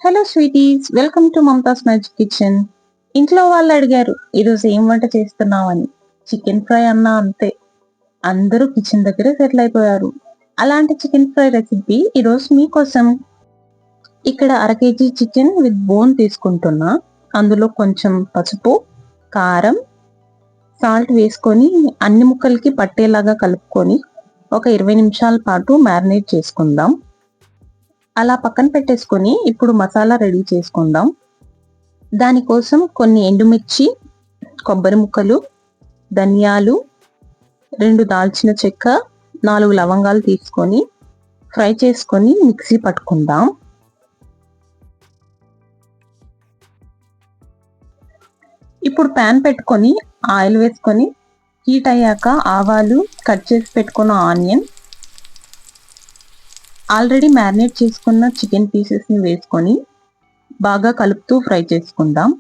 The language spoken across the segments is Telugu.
Hello sweeties, welcome to Mamata's magic kitchen. ఇంట్లో వాళ్ళు అడిగారు ఈరోజు ఏం వంట చేస్తున్నావని. చికెన్ ఫ్రై అన్నా అంతే, అందరూ కిచెన్ దగ్గరే సెటిల్ అయిపోయారు. అలాంటి చికెన్ ఫ్రై రెసిపీ ఈరోజు మీకోసం. ఇక్కడ అర కేజీ చికెన్ విత్ బోన్ తీసుకుంటున్నా. అందులో కొంచెం పసుపు, కారం, సాల్ట్ వేసుకొని అన్ని ముక్కలకి పట్టేలాగా కలుపుకొని ఒక 20 నిమిషాల పాటు మ్యారినేట్ చేసుకుందాం. అలా పక్కన పెట్టేసుకొని ఇప్పుడు మసాలా రెడీ చేసుకుందాం. దానికోసం కొన్ని ఎండుమిర్చి, కొబ్బరి ముక్కలు, ధనియాలు, 2 దాల్చిన చెక్క, 4 లవంగాలు తీసుకొని ఫ్రై చేసుకొని మిక్సీ పట్టుకుందాం. ఇప్పుడు ప్యాన్ పెట్టుకొని ఆయిల్ వేసుకొని హీట్ అయ్యాక ఆవాలు, కట్ చేసి పెట్టుకున్న ఆనియన్, ఆల్రెడీ మ్యారినేట్ చేసుకున్న చికెన్ పీసెస్ని వేసుకొని బాగా కలుపుతూ ఫ్రై చేసుకుందాం.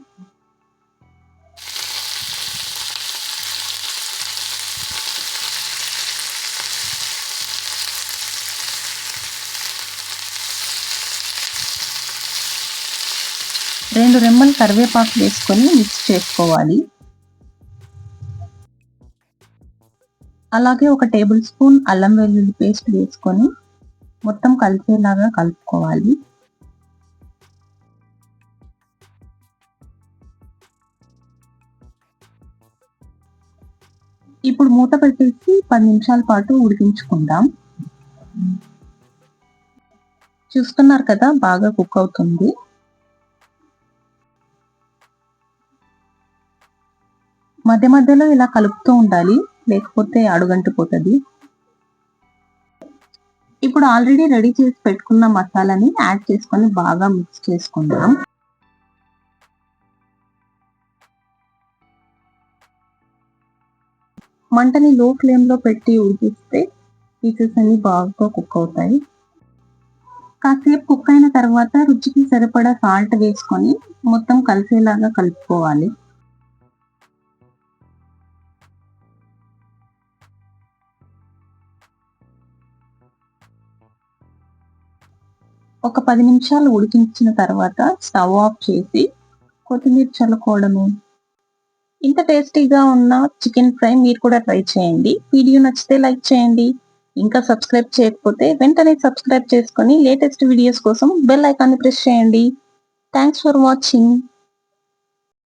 రెండు రెమ్మలు కరివేపాకు వేసుకొని మిక్స్ చేసుకోవాలి. అలాగే 1 టేబుల్ స్పూన్ అల్లం వెల్లుల్లి పేస్ట్ వేసుకొని మొత్తం కలిసేలాగా కలుపుకోవాలి. ఇప్పుడు మూత పెట్టేసి 10 నిమిషాల పాటు ఉడికించుకుందాం. చూస్తున్నారు కదా, బాగా కుక్ అవుతుంది. మధ్య మధ్యలో ఇలా కలుపుతూ ఉండాలి, లేకపోతే అడుగంటిపోతుంది. ఇప్పుడు ఆల్రెడీ రెడీ చేసి పెట్టుకున్న మసాలాని యాడ్ చేసుకొని బాగా మిక్స్ చేసుకుందాం. మంటని లో ఫ్లేమ్ లో పెట్టి ఉడికిస్తే పీసెస్ అన్ని బాగా కుక్ అవుతాయి. కాసేపు కుక్ అయిన తర్వాత రుచికి సరిపడా సాల్ట్ వేసుకొని మొత్తం కలిసేలాగా కలుపుకోవాలి. ఒక 10 నిమిషాలు ఉడికించిన తర్వాత స్టవ్ ఆఫ్ చేసి కొత్తిమీర చల్లుకోవడమే. ఇంత టేస్టీగా ఉన్న చికెన్ ఫ్రై మీరు కూడా ట్రై చేయండి. వీడియో నచ్చితే లైక్ చేయండి. ఇంకా సబ్స్క్రైబ్ చేయకపోతే వెంటనే సబ్స్క్రైబ్ చేసుకొని లేటెస్ట్ వీడియోస్ కోసం బెల్ ఐకాన్ని ప్రెస్ చేయండి. Thanks for watching.